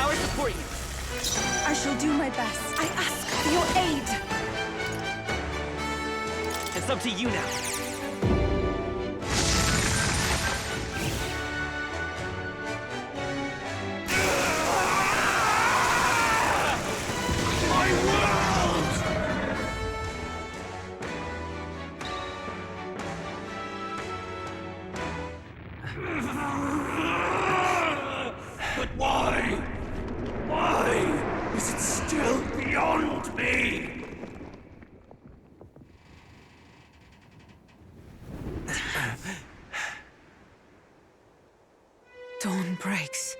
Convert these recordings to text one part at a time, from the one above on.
power support you. I shall do my best. I ask for your aid. It's up to you now. My world! But why? Why is it still beyond me? Dawn breaks.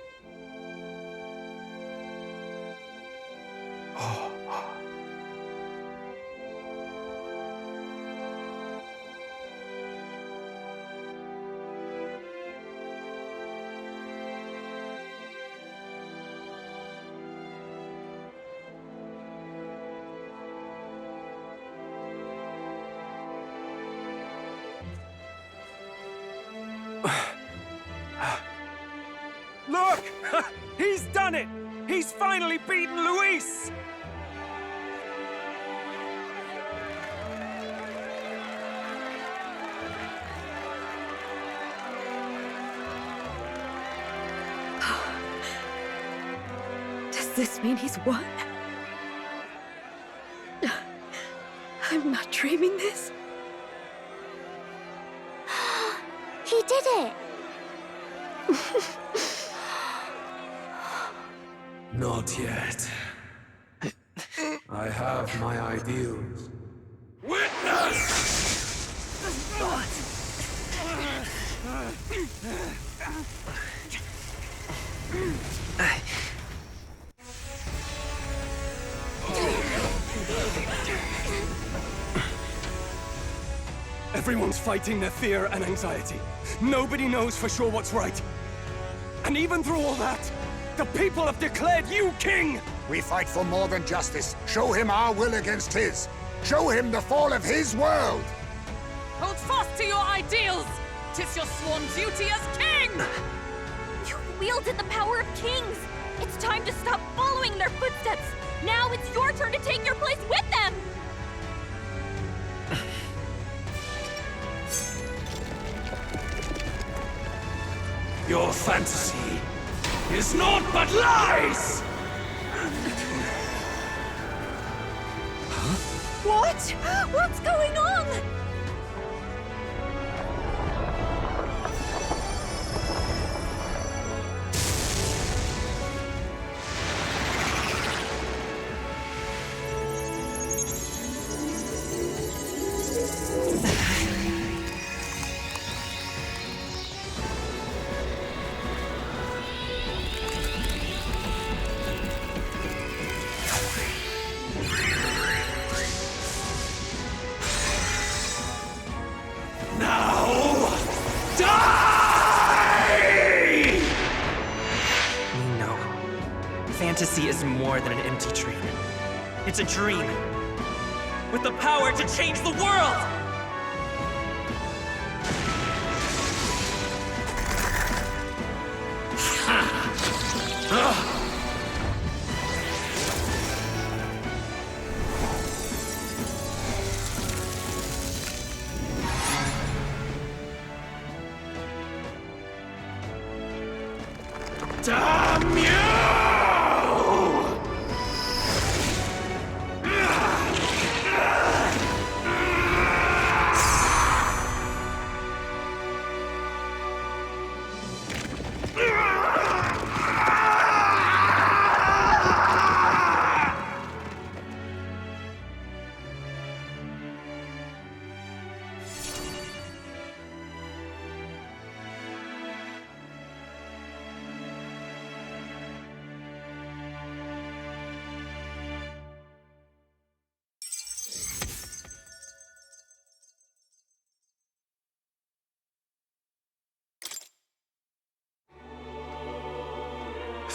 Look! He's done it! He's finally beaten Luis! Does this mean he's won? I'm not dreaming this. He did it! Not yet. I have my ideals. Witness! Everyone's fighting their fear and anxiety. Nobody knows for sure what's right. And even through all that, the people have declared you king! We fight for more than justice. Show him our will against his. Show him the fall of his world! Hold fast to your ideals! 'Tis your sworn duty as king! You've wielded the power of kings! It's time to stop following their footsteps! Now it's your turn to take your place with them! Your fantasy is naught but lies! What? What's going on? Fantasy is more than an empty dream. It's a dream with the power to change the world! Damn you!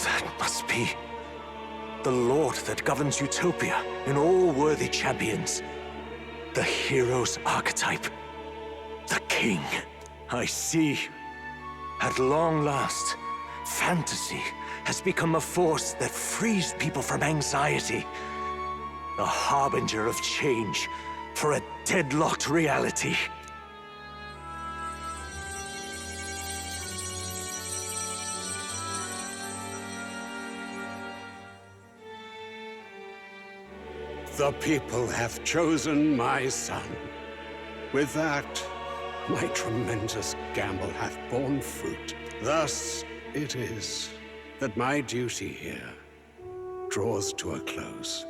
That must be the Lord that governs Utopia in all worthy champions. The hero's archetype. The king. I see. At long last, Fantasy has become a force that frees people from anxiety. A harbinger of change for a deadlocked reality. The people have chosen my son. With that, my tremendous gamble hath borne fruit. Thus it is that my duty here draws to a close.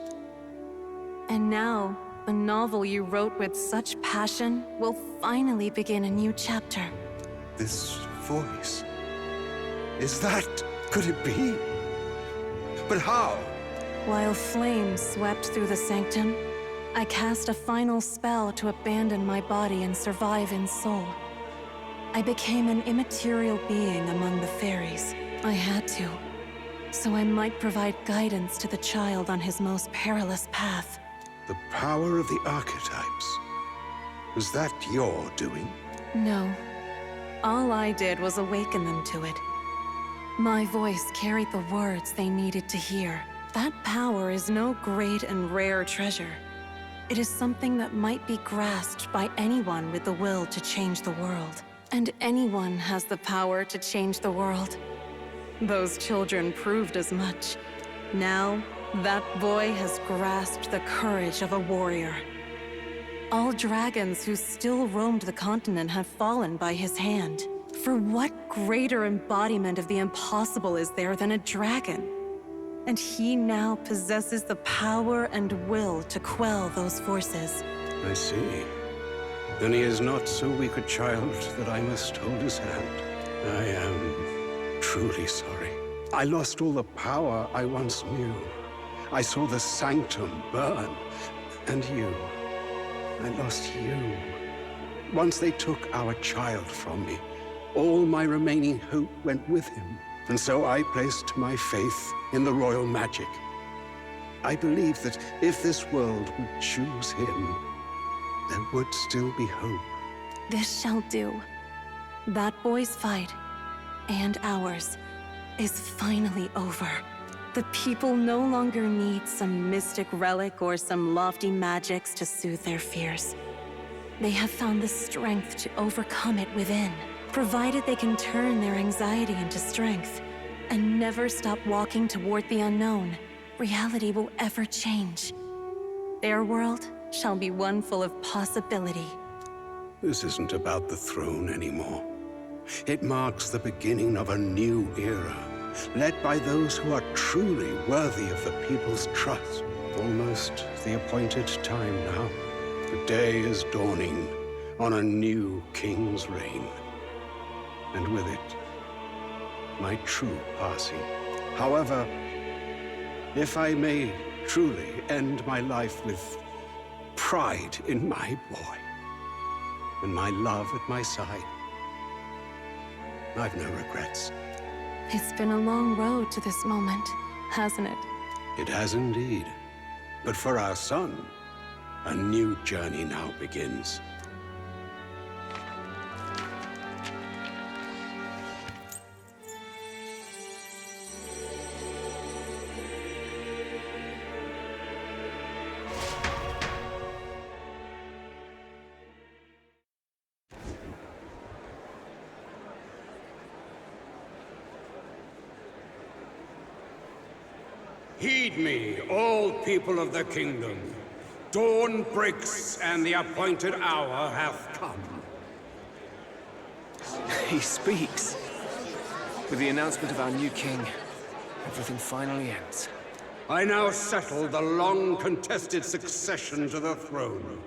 And now, the novel you wrote with such passion will finally begin a new chapter. This voice... could it be? But how? While flames swept through the sanctum, I cast a final spell to abandon my body and survive in soul. I became an immaterial being among the fairies. I had to, so I might provide guidance to the child on his most perilous path. The power of the archetypes. Was that your doing? No. All I did was awaken them to it. My voice carried the words they needed to hear. That power is no great and rare treasure. It is something that might be grasped by anyone with the will to change the world. And anyone has the power to change the world. Those children proved as much. Now, that boy has grasped the courage of a warrior. All dragons who still roamed the continent have fallen by his hand. For what greater embodiment of the impossible is there than a dragon? And he now possesses the power and will to quell those forces. I see. Then he is not so weak a child that I must hold his hand. I am truly sorry. I lost all the power I once knew. I saw the sanctum burn. And you. I lost you. Once they took our child from me, all my remaining hope went with him. And so I placed my faith in the royal magic. I believed that if this world would choose him, there would still be hope. This shall do. That boy's fight, and ours, is finally over. The people no longer need some mystic relic or some lofty magics to soothe their fears. They have found the strength to overcome it within. Provided they can turn their anxiety into strength and never stop walking toward the unknown, reality will ever change. Their world shall be one full of possibility. This isn't about the throne anymore. It marks the beginning of a new era, led by those who are truly worthy of the people's trust. Almost the appointed time now. The day is dawning on a new king's reign. And with it, my true passing. However, if I may truly end my life with pride in my boy, and my love at my side, I've no regrets. It's been a long road to this moment, hasn't it? It has indeed. But for our son, a new journey now begins. Heed me, all people of the kingdom. Dawn breaks, and the appointed hour hath come. He speaks. With the announcement of our new king, everything finally ends. I now settle the long-contested succession to the throne.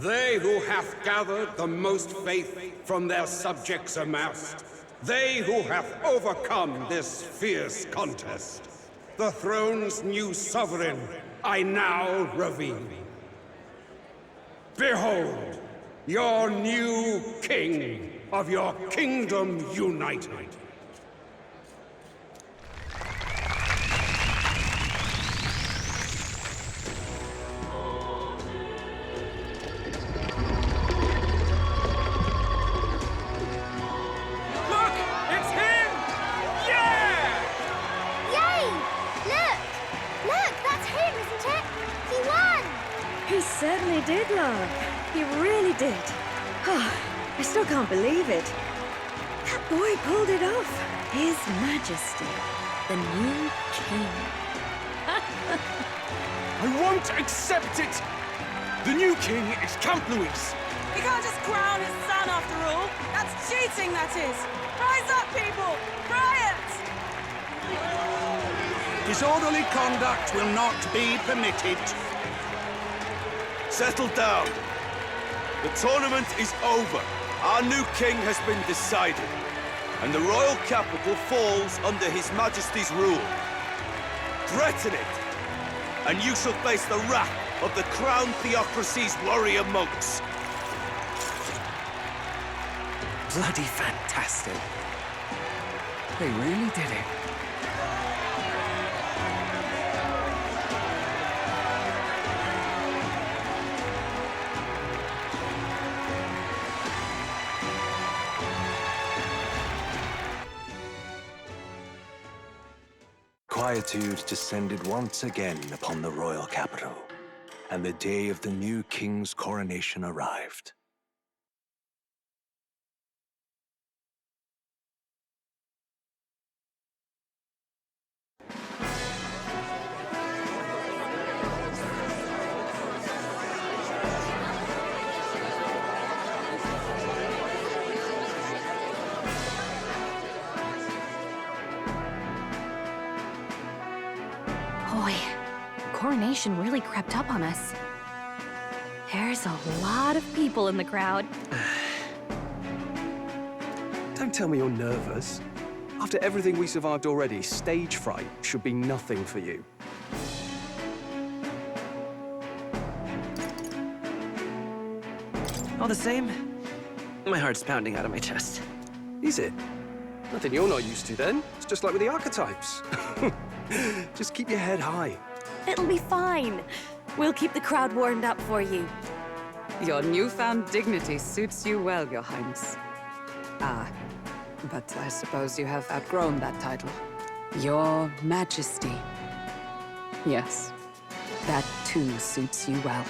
They who hath gathered the most faith from their subjects amassed, they who have overcome this fierce contest, the throne's new sovereign, I now reveal. Behold, your new king of your kingdom united. Look! It's him! I still can't believe it. That boy pulled it off. His Majesty, the new king. I won't accept it! The new king is Camp Louis. He can't just crown his son after all. That's cheating, that is. Rise up, people! Riot! Disorderly conduct will not be permitted. Settle down. The tournament is over. Our new king has been decided, and the royal capital falls under His Majesty's rule. Threaten it, and you shall face the wrath of the crown theocracy's warrior monks. Bloody fantastic. They really did it. Quietude descended once again upon the royal capital, and the day of the new king's coronation arrived. Boy, coronation really crept up on us. There's a lot of people in the crowd. Don't tell me you're nervous. After everything we survived already, stage fright should be nothing for you. All the same, my heart's pounding out of my chest. Is it? Nothing you're not used to then. It's just like with the archetypes. Just keep your head high. It'll be fine. We'll keep the crowd warmed up for you. Your newfound dignity suits you well, Your Highness. Ah, but I suppose you have outgrown that title. Your Majesty. Yes, that too suits you well.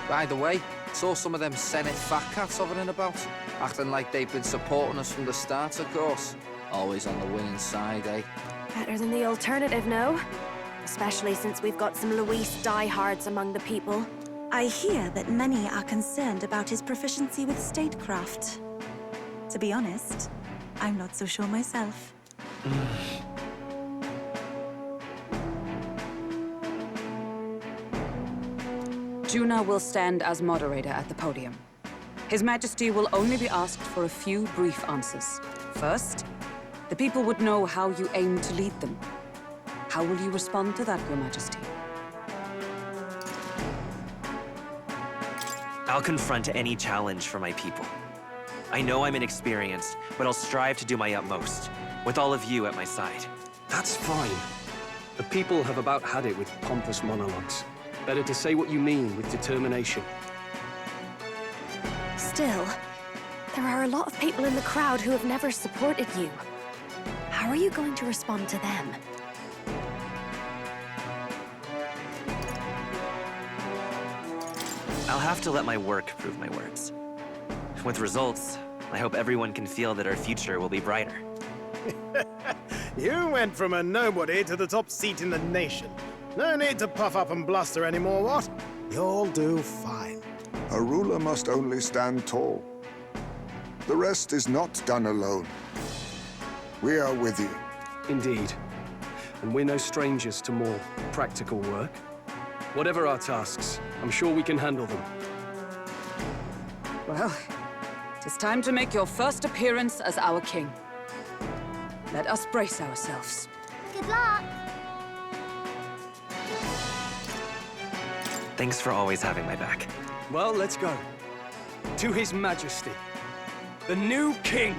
By the way, saw some of them Senate fat cats hovering about, acting like they've been supporting us from the start, of course. Always on the winning side, eh? Better than the alternative, no? Especially since we've got some Luis diehards among the people. I hear that many are concerned about his proficiency with statecraft. To be honest, I'm not so sure myself. Juna will stand as moderator at the podium. His Majesty will only be asked for a few brief answers. First, the people would know how you aim to lead them. How will you respond to that, Your Majesty? I'll confront any challenge for my people. I know I'm inexperienced, but I'll strive to do my utmost, with all of you at my side. That's fine. The people have about had it with pompous monologues. Better to say what you mean with determination. Still, there are a lot of people in the crowd who have never supported you. How are you going to respond to them? I'll have to let my work prove my words. With results, I hope everyone can feel that our future will be brighter. You went from a nobody to the top seat in the nation. No need to puff up and bluster anymore, what? You'll do fine. A ruler must only stand tall. The rest is not done alone. We are with you. Indeed. And we're no strangers to more practical work. Whatever our tasks, I'm sure we can handle them. Well, it is time to make your first appearance as our king. Let us brace ourselves. Good luck! Thanks for always having my back. Well, let's go. To His Majesty, the new king!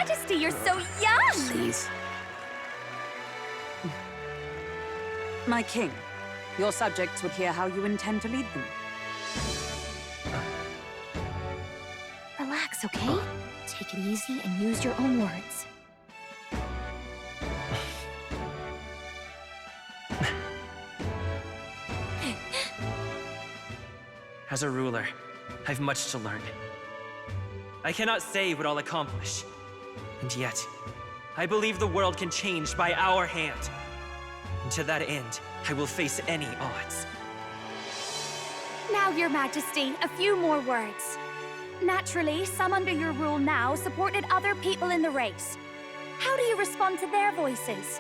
Majesty, you're so young! Please. My king, your subjects would hear how you intend to lead them. Relax, okay? Take it easy and use your own words. As a ruler, I've much to learn. I cannot say what I'll accomplish. And yet, I believe the world can change by our hand. And to that end, I will face any odds. Now, Your Majesty, a few more words. Naturally, some under your rule now supported other people in the race. How do you respond to their voices?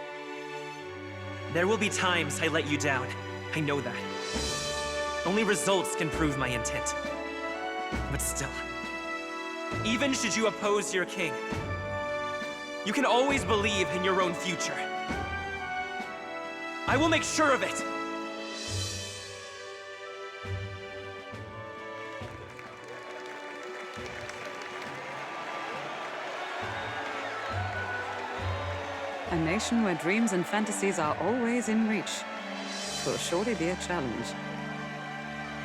There will be times I let you down. I know that. Only results can prove my intent. But still, even should you oppose your king, you can always believe in your own future. I will make sure of it! A nation where dreams and fantasies are always in reach. Will surely be a challenge.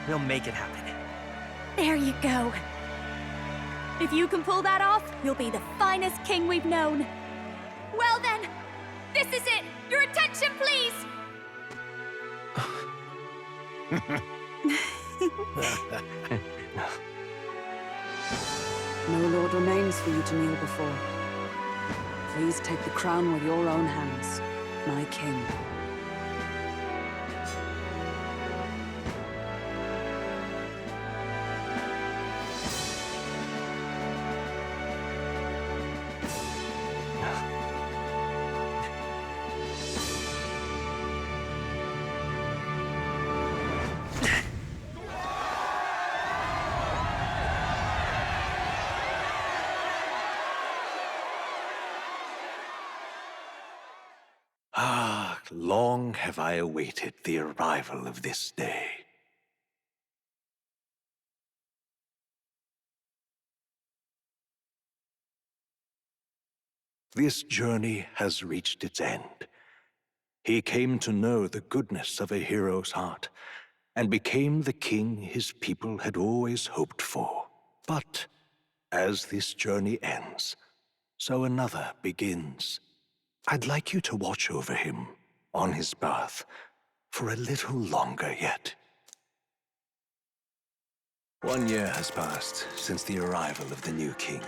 We'll make it happen. There you go. If you can pull that off, you'll be the finest king we've known. Well then, this is it! Your attention, please! No lord remains for you to kneel before. Please take the crown with your own hands, my king. Ah, long have I awaited the arrival of this day. This journey has reached its end. He came to know the goodness of a hero's heart, and became the king his people had always hoped for. But as this journey ends, so another begins. I'd like you to watch over him on his path for a little longer yet. 1 year has passed since the arrival of the new king.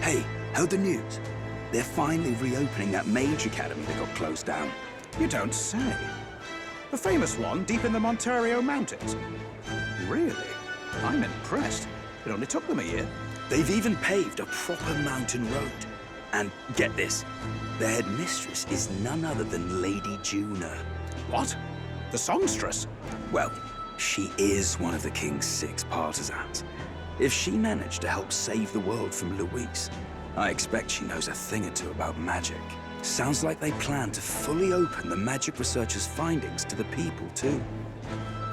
Hey, heard the news? They're finally reopening that mage academy that got closed down. You don't say. The famous one deep in the Monterio Mountains. Really? I'm impressed. It only took them a year. They've even paved a proper mountain road. And get this, the headmistress is none other than Lady Juna. What? The songstress? Well, she is one of the king's 6 partisans. If she managed to help save the world from Luis, I expect she knows a thing or two about magic. Sounds like they plan to fully open the magic researchers' findings to the people, too.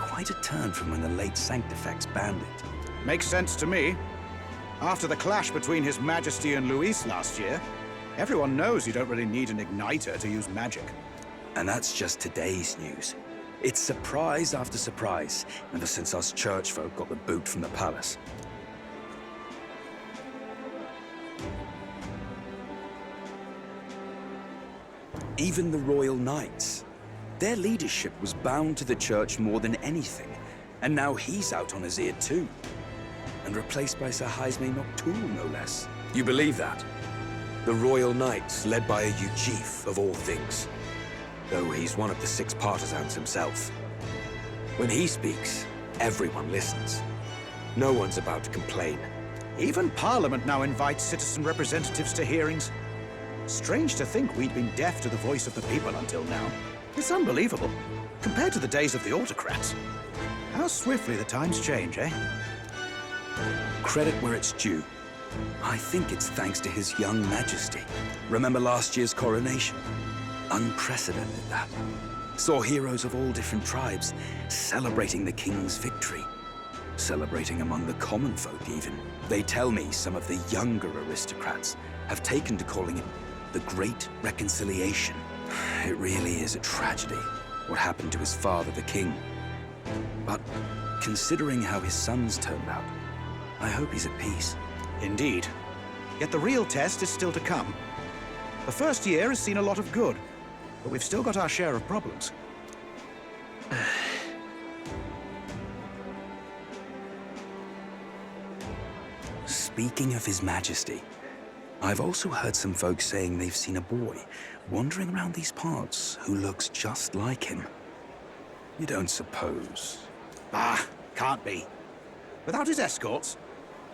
Quite a turn from when the late Sanctifex banned it. Makes sense to me. After the clash between His Majesty and Luis last year, everyone knows you don't really need an igniter to use magic. And that's just today's news. It's surprise after surprise, ever since us church folk got the boot from the palace. Even the Royal Knights. Their leadership was bound to the church more than anything, and now he's out on his ear too. And replaced by Sir Jaime Noctul, no less. You believe that? The Royal Knights, led by a Ujif of all things. Though he's one of the 6 partisans himself. When he speaks, everyone listens. No one's about to complain. Even Parliament now invites citizen representatives to hearings. Strange to think we'd been deaf to the voice of the people until now. It's unbelievable. compared to the days of the autocrats. How swiftly the times change, eh? Credit where it's due. I think it's thanks to His young majesty. Remember last year's coronation? Unprecedented, that. Saw heroes of all different tribes celebrating the king's victory. Celebrating among the common folk, even. They tell me some of the younger aristocrats have taken to calling it the Great Reconciliation. It really is a tragedy, what happened to his father, the king. But considering how his sons turned out, I hope he's at peace. Indeed. Yet the real test is still to come. The first year has seen a lot of good, but we've still got our share of problems. Speaking of His Majesty, I've also heard some folks saying they've seen a boy wandering around these parts who looks just like him. You don't suppose? Ah, can't be. Without his escorts?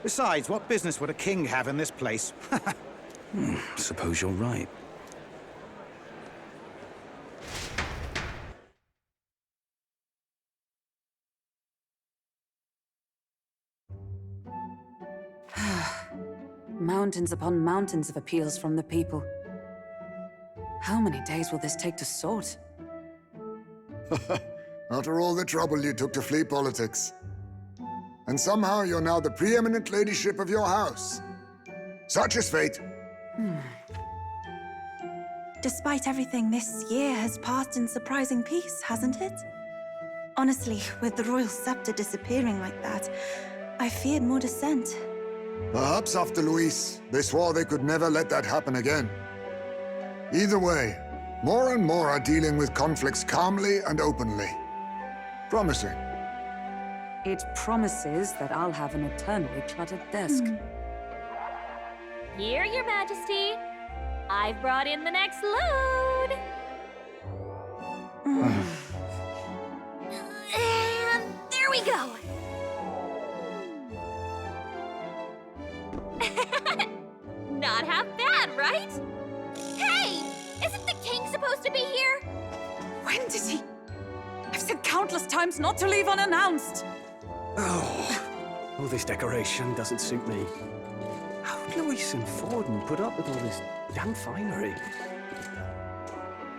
Besides, what business would a king have in this place? Suppose you're right. Mountains upon mountains of appeals from the people. How many days will this take to sort? After all the trouble you took to flee politics. And somehow you're now the preeminent ladyship of your house. Such is fate. Despite everything, this year has passed in surprising peace, hasn't it? Honestly, with the royal scepter disappearing like that, I feared more dissent. Perhaps after Luis, they swore they could never let that happen again. Either way, more and more are dealing with conflicts calmly and openly. Promising. It promises that I'll have an eternally cluttered desk. Here, Your Majesty. I've brought in the next load. And there we go. Not half bad, right? Hey! Isn't the king supposed to be here? When did he? I've said countless times not to leave unannounced. Oh, this decoration doesn't suit me. How did Luis and Forden put up with all this damn finery?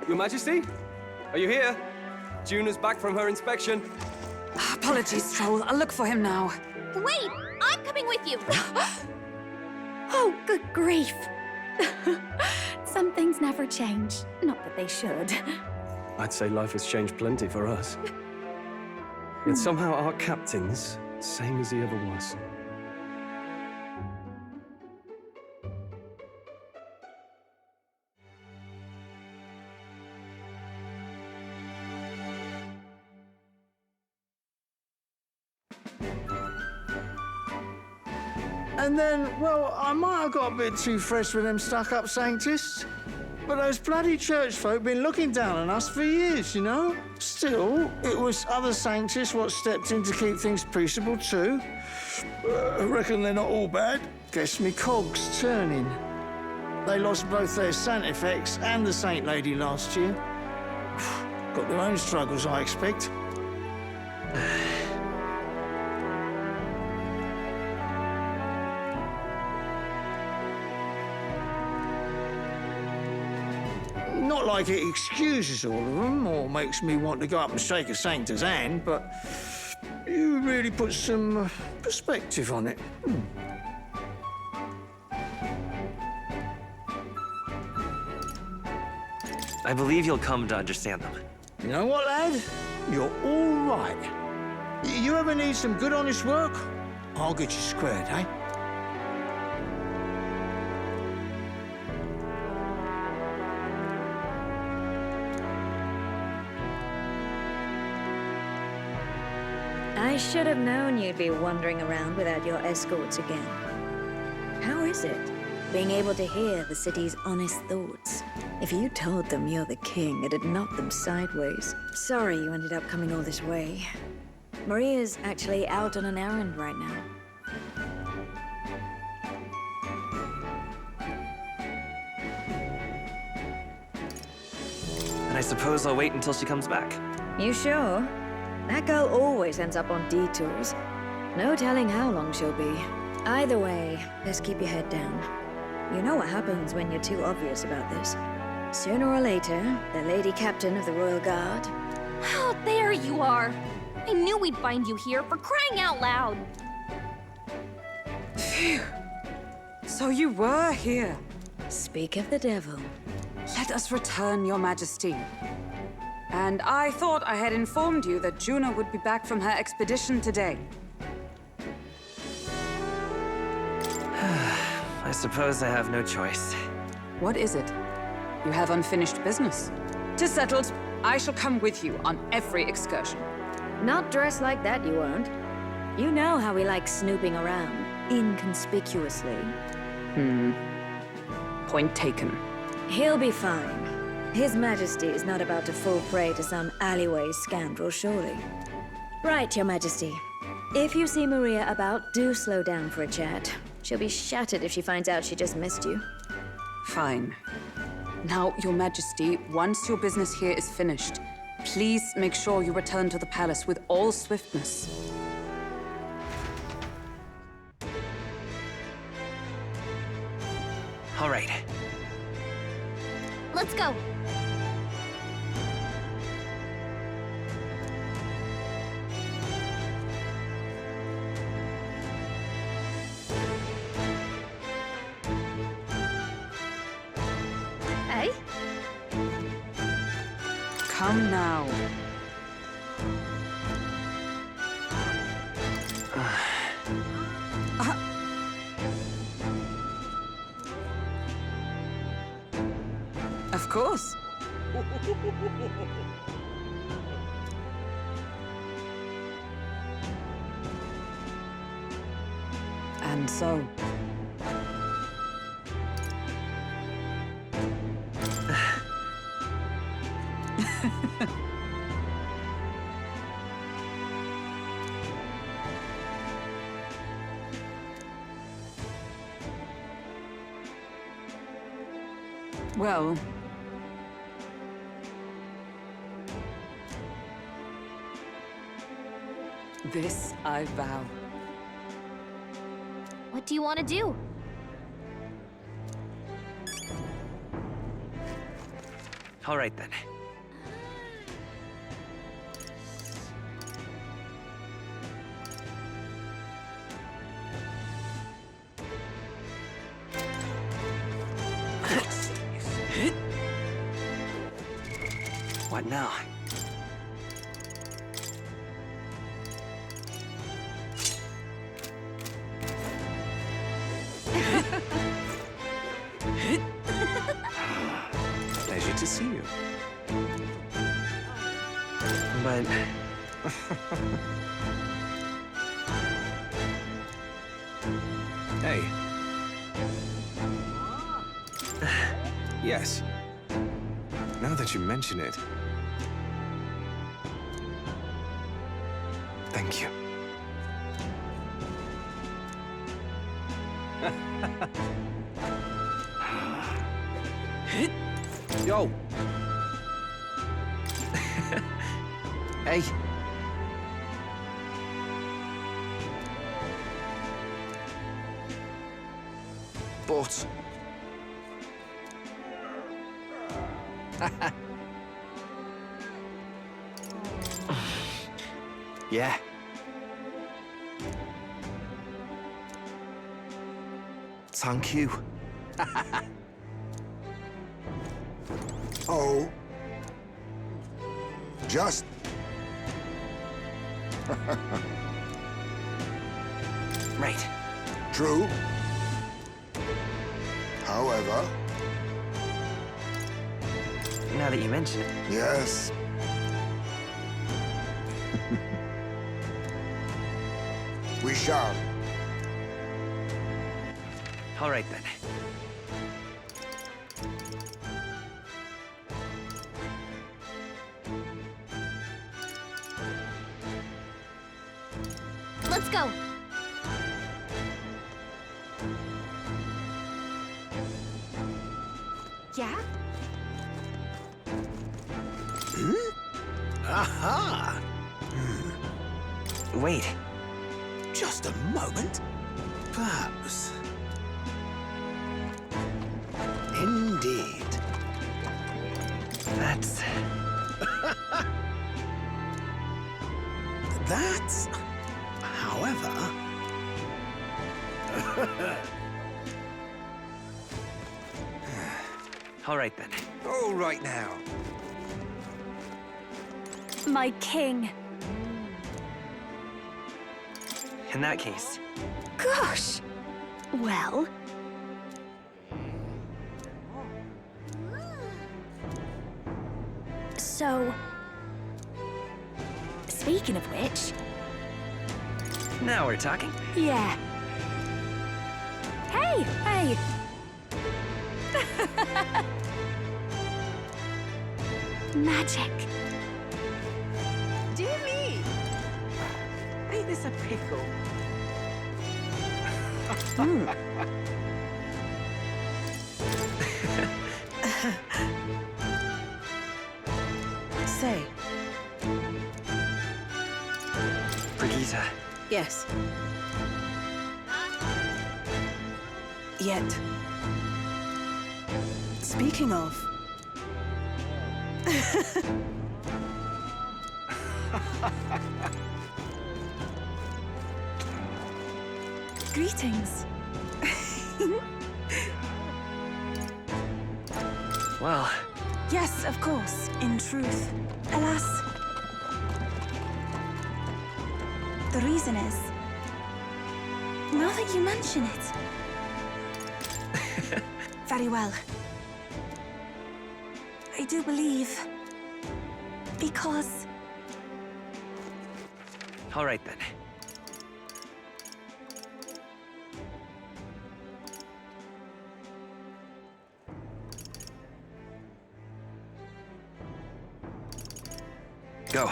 Your Majesty? Are you here? Juna's back from her inspection. Apologies, Troll. I'll look for him now. Wait! I'm coming with you! Oh, good grief. Some things never change. Not that they should. I'd say life has changed plenty for us. Yet somehow our captain's same as he ever was. And then, well, I might have got a bit too fresh with them stuck-up sanctists. But those bloody church folk been looking down on us for years, you know? Still, it was other sanctists what stepped in to keep things peaceable too. I reckon they're not all bad. Guess me cogs turning. They lost both their Santifex and the Saint Lady last year. Got their own struggles, I expect. Not like it excuses all of them or makes me want to go up and shake a sanctor's hand, but you really put some perspective on it. I believe you'll come to understand them. You know what, lad? You're all right. You ever need some good, honest work? I'll get you squared, eh? I should have known you'd be wandering around without your escorts again. How is it, being able to hear the city's honest thoughts? If you told them you're the king, it'd knock them sideways. Sorry you ended up coming all this way. Maria's actually out on an errand right now. And I suppose I'll wait until she comes back. You sure? That girl always ends up on detours. No telling how long she'll be. Either way, just keep your head down. You know what happens when you're too obvious about this. Sooner or later, the Lady Captain of the Royal Guard... Oh, there you are! I knew we'd find you here, for crying out loud! Phew. So you were here. Speak of the devil. Let us return, Your Majesty. And I thought I had informed you that Juno would be back from her expedition today. I suppose I have no choice. What is it? You have unfinished business. 'Tis settled. I shall come with you on every excursion. Not dressed like that, you won't. You know how we like snooping around, inconspicuously. Point taken. He'll be fine. His Majesty is not about to fall prey to some alleyway scoundrel, surely. Right, Your Majesty. If you see Maria about, do slow down for a chat. She'll be shattered if she finds out she just missed you. Fine. Now, Your Majesty, once your business here is finished, please make sure you return to the palace with all swiftness. All right. Let's go! Hey? Come now. Of course. And so... Well... This I vow. What do you want to do? All right, then. What now? Pleasure to see you. But... Hey. Yes. Now that you mention it... Thank you. Yo! Hey! But... Yeah. Thank you. Oh. Just... Right. True. However... Now that you mention it. Yes. We shall. All right, then. Let's go! Yeah? Aha! Wait. Just a moment. Perhaps. Indeed. That's... That's... However... All right, then. All right now. My king. In that case... Gosh! Well... So... Speaking of which... Now we're talking. Yeah. Hey! Hey! Magic. Dear me! Ain't this a pickle? Say. Brigitte. Yes. Yet. Speaking of... Greetings. Well... Yes, of course, in truth. Alas, the reason is... Now that you mention it... Very well. I do believe... Because... All right, then. Go.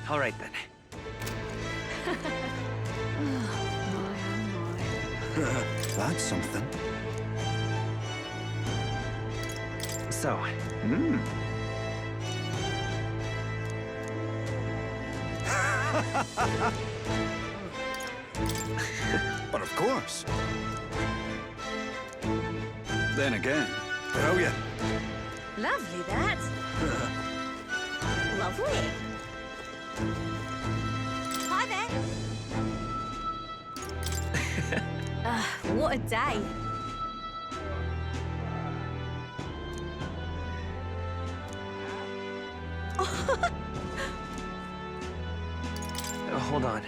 All right, then. That's something. So... But of course. Then again, oh yeah. Lovely, that. Lovely. Hi there. What a day. Hold on.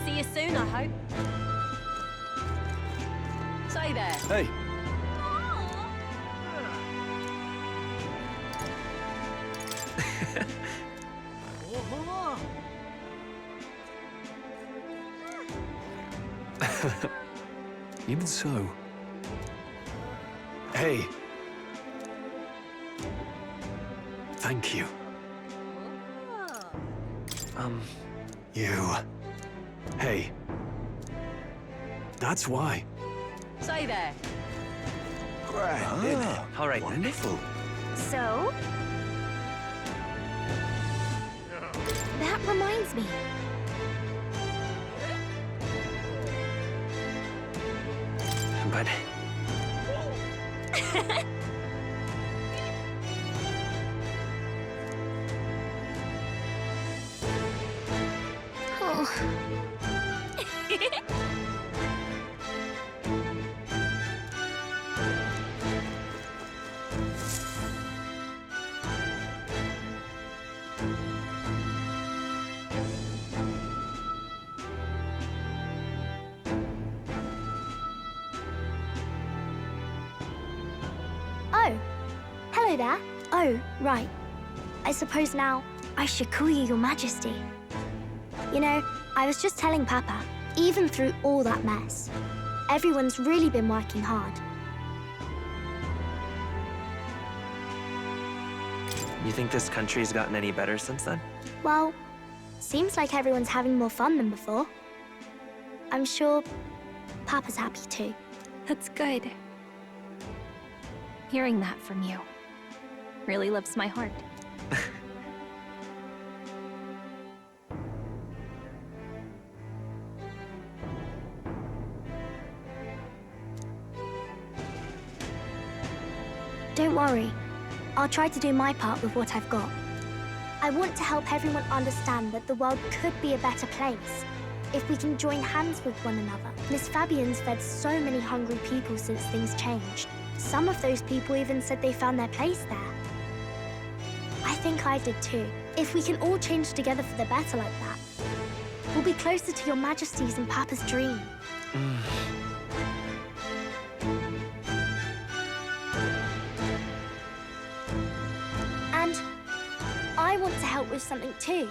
See you soon, I hope. Say there. Hey. Even so. Hey. Thank you. You. Hey. That's why. Say there. All right, wonderful. So? That reminds me. But... Oh, hello there. Oh, right. I suppose now I should call you Your Majesty. You know, I was just telling Papa, even through all that mess, everyone's really been working hard. You think this country's gotten any better since then? Well, seems like everyone's having more fun than before. I'm sure Papa's happy too. That's good. Hearing that from you really lifts my heart. Don't worry. I'll try to do my part with what I've got. I want to help everyone understand that the world could be a better place if we can join hands with one another. Miss Fabian's fed so many hungry people since things changed. Some of those people even said they found their place there. I think I did too. If we can all change together for the better like that, we'll be closer to your Majesty's and Papa's dream. And I want to help with something too.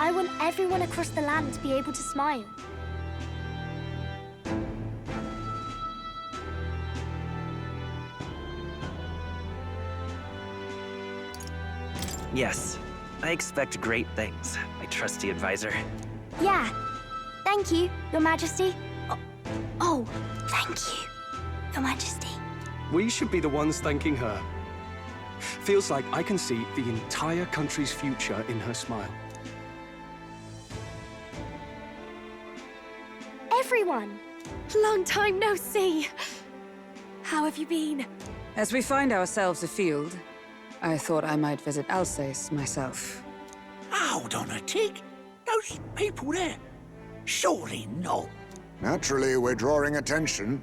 I want everyone across the land to be able to smile. Yes, I expect great things, my trusty advisor. Yeah. Thank you, Your Majesty. Oh, thank you, Your Majesty. We should be the ones thanking her. Feels like I can see the entire country's future in her smile. Everyone! Long time no see. How have you been? As we find ourselves afield, I thought I might visit Alsace myself. Hold on a tick. Those people there? Surely not. Naturally, we're drawing attention.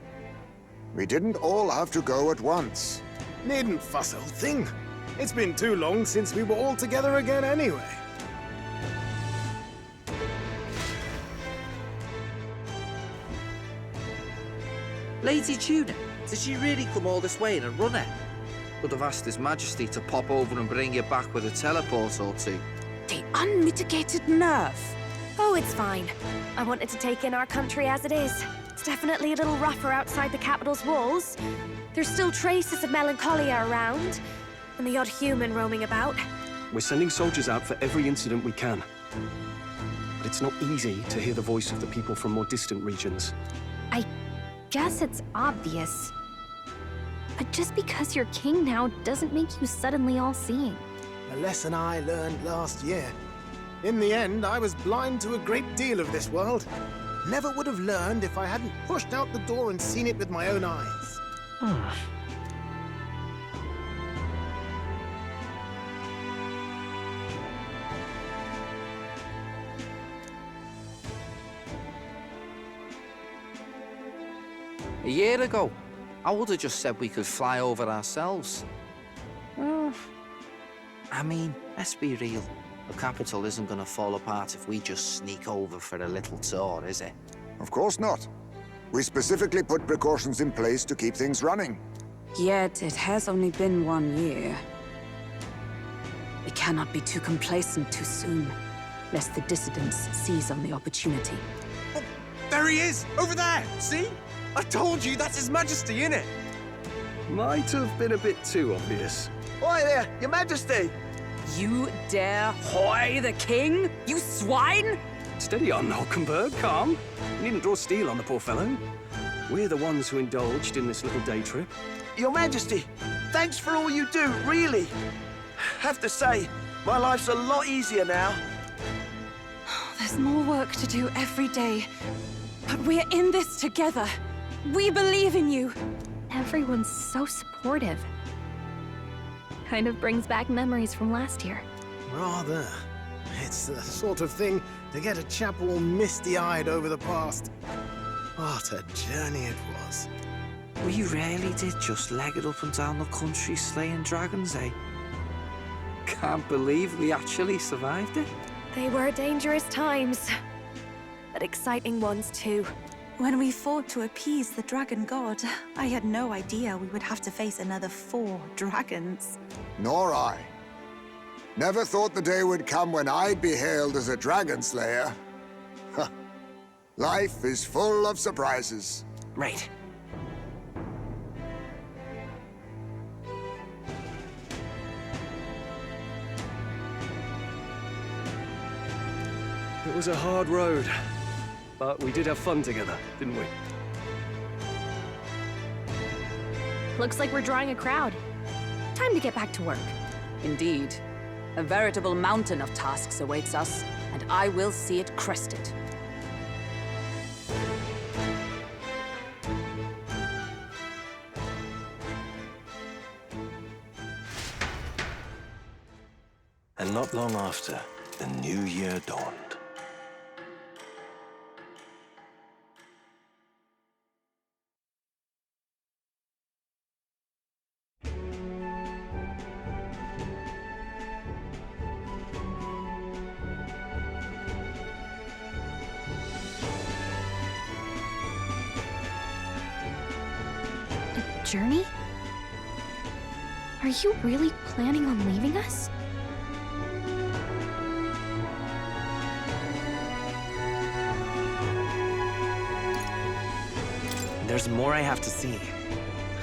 We didn't all have to go at once. Needn't fuss, old thing. It's been too long since we were all together again anyway. Lady Tuna, did she really come all this way in a runner? Could have asked His Majesty to pop over and bring you back with a teleport or two. The unmitigated nerve. Oh, it's fine. I wanted to take in our country as it is. It's definitely a little rougher outside the capital's walls. There's still traces of melancholia around, and the odd human roaming about. We're sending soldiers out for every incident we can. But it's not easy to hear the voice of the people from more distant regions. I guess it's obvious. But just because you're king now doesn't make you suddenly all-seeing. A lesson I learned last year. In the end, I was blind to a great deal of this world. Never would have learned if I hadn't pushed out the door and seen it with my own eyes. A year ago, I would have just said we could fly over ourselves. I mean, let's be real. The capital isn't going to fall apart if we just sneak over for a little tour, is it? Of course not. We specifically put precautions in place to keep things running. Yet it has only been 1 year. We cannot be too complacent too soon, lest the dissidents seize on the opportunity. Oh, there he is! Over there! See? I told you, that's His Majesty, innit? Might have been a bit too obvious. Oi there, Your Majesty! You dare hoy the king? You swine! Steady on, Hulkenberg, calm. You needn't draw steel on the poor fellow. We're the ones who indulged in this little day trip. Your Majesty, thanks for all you do, really. Have to say, my life's a lot easier now. There's more work to do every day. But we're in this together. We believe in you. Everyone's so supportive. Kind of brings back memories from last year. Rather. It's the sort of thing to get a chap all misty-eyed over the past. What a journey it was. We really did just leg it up and down the country slaying dragons, eh? Can't believe we actually survived it. They were dangerous times, but exciting ones too. When we fought to appease the dragon god, I had no idea we would have to face another 4 dragons. Nor I. Never thought the day would come when I'd be hailed as a dragon slayer. Huh. Life is full of surprises. Right. It was a hard road. But we did have fun together, didn't we? Looks like we're drawing a crowd. Time to get back to work. Indeed. A veritable mountain of tasks awaits us, and I will see it crested. And not long after, the new year dawned. Journey? Are you really planning on leaving us? There's more I have to see.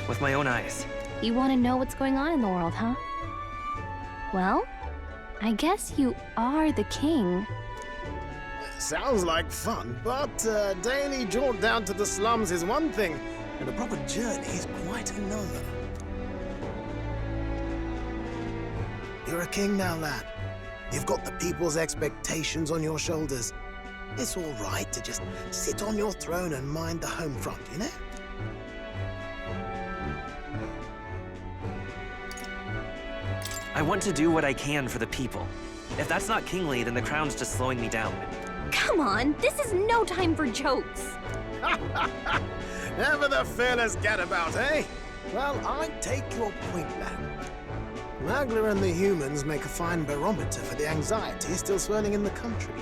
With my own eyes. You want to know what's going on in the world, huh? Well, I guess you are the king. Sounds like fun, but a daily jaunt down to the slums is one thing, and a proper journey is quite another. You're a king now, lad. You've got the people's expectations on your shoulders. It's all right to just sit on your throne and mind the home front, you know? I want to do what I can for the people. If that's not kingly, then the crown's just slowing me down. Come on, this is no time for jokes. Never the fearless gadabout, eh? Well, I take your point, lad. Magla and the humans make a fine barometer for the anxiety still swirling in the country.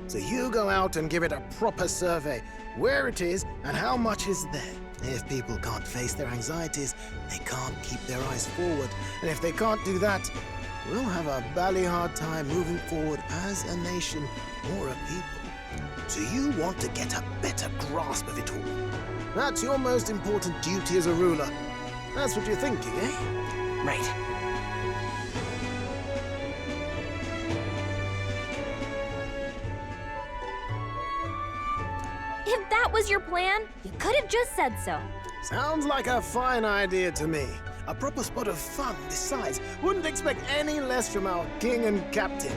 So you go out and give it a proper survey, where it is and how much is there. If people can't face their anxieties, they can't keep their eyes forward. And if they can't do that, we'll have a bally hard time moving forward as a nation or a people. So you want to get a better grasp of it all. That's your most important duty as a ruler. That's what you're thinking, eh? Right. If that was your plan, you could have just said so. Sounds like a fine idea to me. A proper spot of fun besides. Wouldn't expect any less from our king and captain.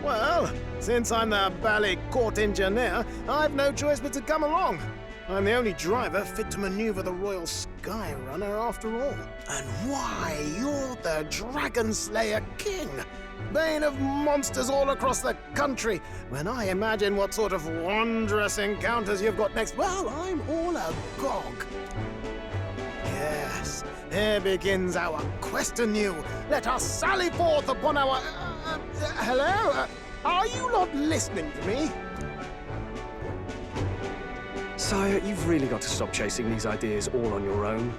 Well, since I'm the bally court engineer, I've no choice but to come along. I'm the only driver fit to maneuver the Royal Sky Runner after all. And why, you're the Dragon Slayer King, bane of monsters all across the country. When I imagine what sort of wondrous encounters you've got next, well, I'm all agog. Yes, here begins our quest anew. Let us sally forth upon our... hello? Are you not listening to me? Sire, you've really got to stop chasing these ideas all on your own.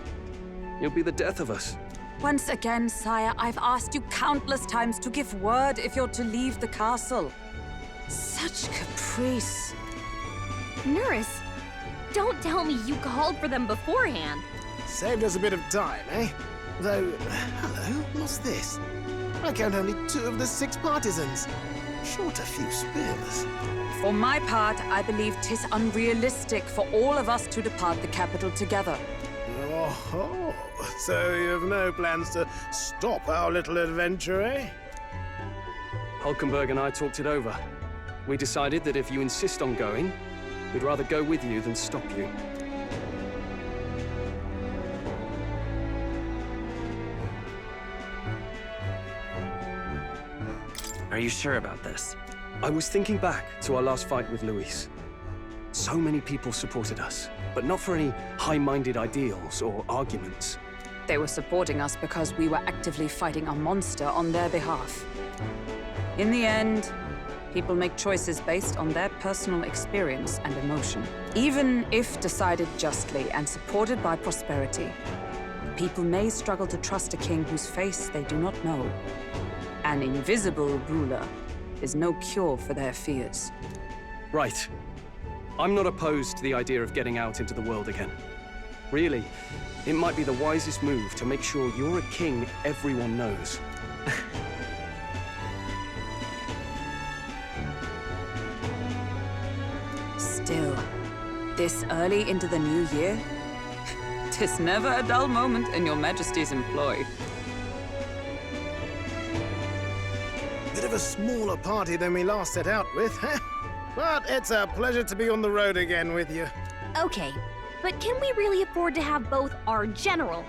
You'll be the death of us. Once again, sire, I've asked you countless times to give word if you're to leave the castle. Such caprice. Nurse, don't tell me you called for them beforehand. Saved us a bit of time, eh? Though, hello, what's this? I count only 2 of the 6 partisans. Short a few spears. For my part, I believe 'tis unrealistic for all of us to depart the capital together. Oh, so you have no plans to stop our little adventure, eh? Hulkenberg and I talked it over. We decided that if you insist on going, we'd rather go with you than stop you. Are you sure about this? I was thinking back to our last fight with Luis. So many people supported us, but not for any high-minded ideals or arguments. They were supporting us because we were actively fighting a monster on their behalf. In the end, people make choices based on their personal experience and emotion. Even if decided justly and supported by prosperity, people may struggle to trust a king whose face they do not know. An invisible ruler is no cure for their fears. Right. I'm not opposed to the idea of getting out into the world again. Really, it might be the wisest move to make sure you're a king everyone knows. Still, This early into the new year? 'Tis never a dull moment in your Majesty's employ. Bit of a smaller party than we last set out with, huh? But it's a pleasure to be on the road again with you. Okay, but can we really afford to have both our general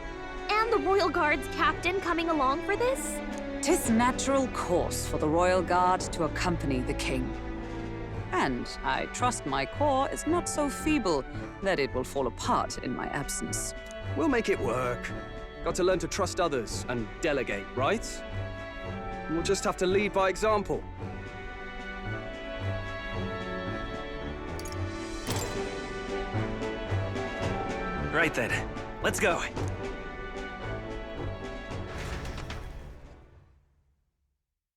and the Royal Guard's captain coming along for this? 'Tis natural course for the Royal Guard to accompany the king. And I trust my corps is not so feeble that it will fall apart in my absence. We'll make it work. Got to learn to trust others and delegate, right? We'll just have to lead by example. Right then, let's go.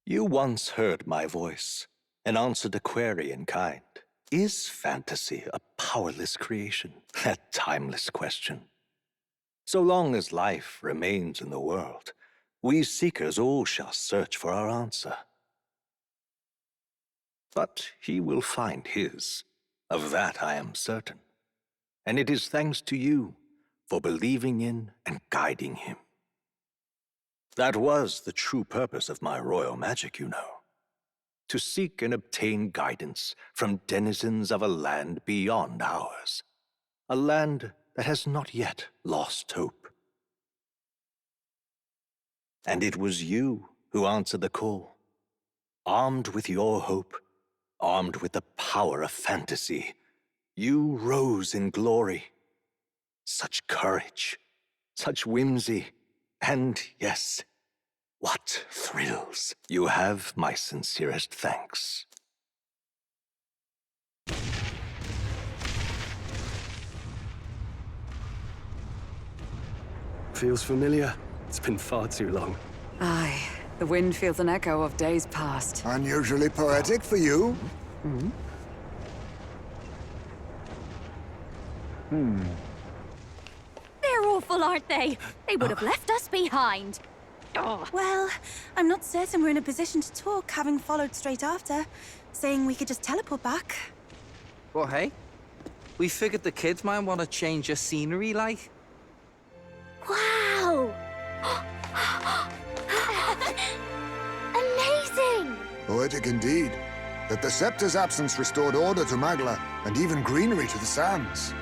You once heard my voice and answered a query in kind. Is fantasy a powerless creation? That timeless question. So long as life remains in the world, we seekers all shall search for our answer. But he will find his. Of that I am certain. And it is thanks to you for believing in and guiding him. That was the true purpose of my royal magic, you know. To seek and obtain guidance from denizens of a land beyond ours. A land that has not yet lost hope. And it was you who answered the call. Armed with your hope, armed with the power of fantasy, you rose in glory. Such courage, such whimsy, and yes, what thrills. You have my sincerest thanks. Feels familiar. It's been far too long. Aye, the wind feels an echo of days past. Unusually poetic for you. They're awful, aren't they? They would have left us behind. Oh. Well, I'm not certain we're in a position to talk, having followed straight after, saying we could just teleport back. Well, hey, we figured the kids might want to change your scenery, like. Wow! Amazing! Poetic indeed. That the scepter's absence restored order to Magla, and even greenery to the sands.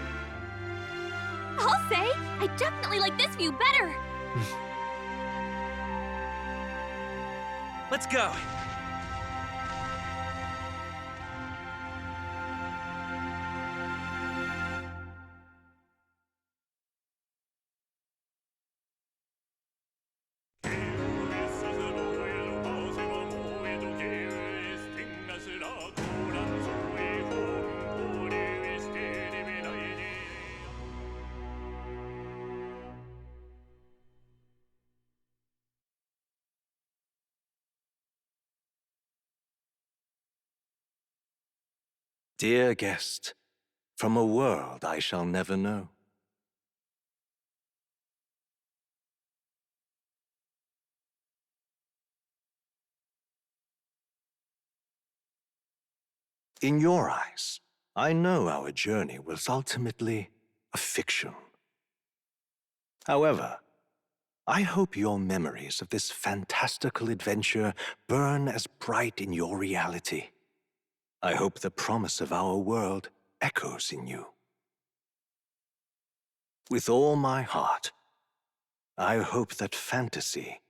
I'll say, I definitely like this view better. Let's go. Dear guest, from a world I shall never know. In your eyes, I know our journey was ultimately a fiction. However, I hope your memories of this fantastical adventure burn as bright in your reality. I hope the promise of our world echoes in you. With all my heart, I hope that fantasy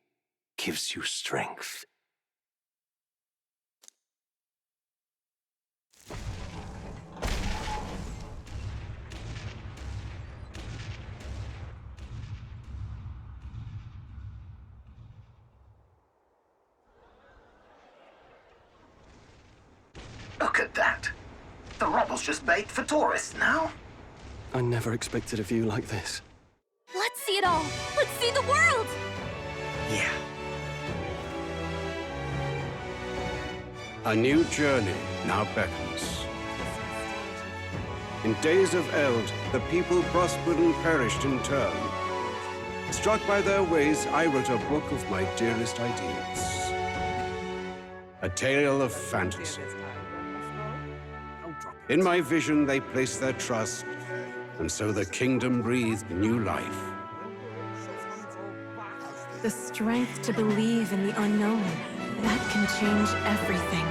gives you strength. Look at that. The rubble's just bait for tourists now. I never expected a view like this. Let's see it all. Let's see the world. Yeah. A new journey now beckons. In days of eld, the people prospered and perished in turn. Struck by their ways, I wrote a book of my dearest ideas. A tale of fantasy. In my vision, they placed their trust, and so the kingdom breathed new life. The strength to believe in the unknown, that can change everything.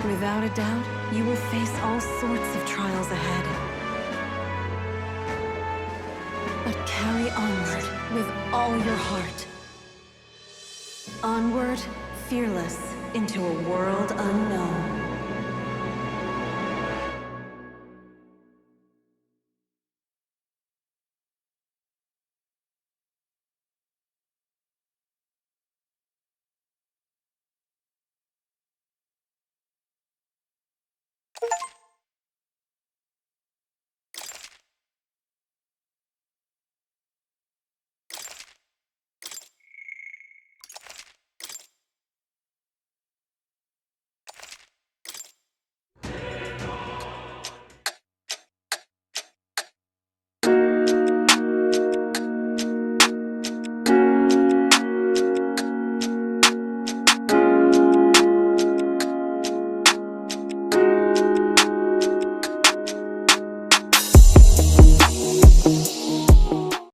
Without a doubt, you will face all sorts of trials ahead. But carry onward with all your heart. Onward, fearless, into a world unknown.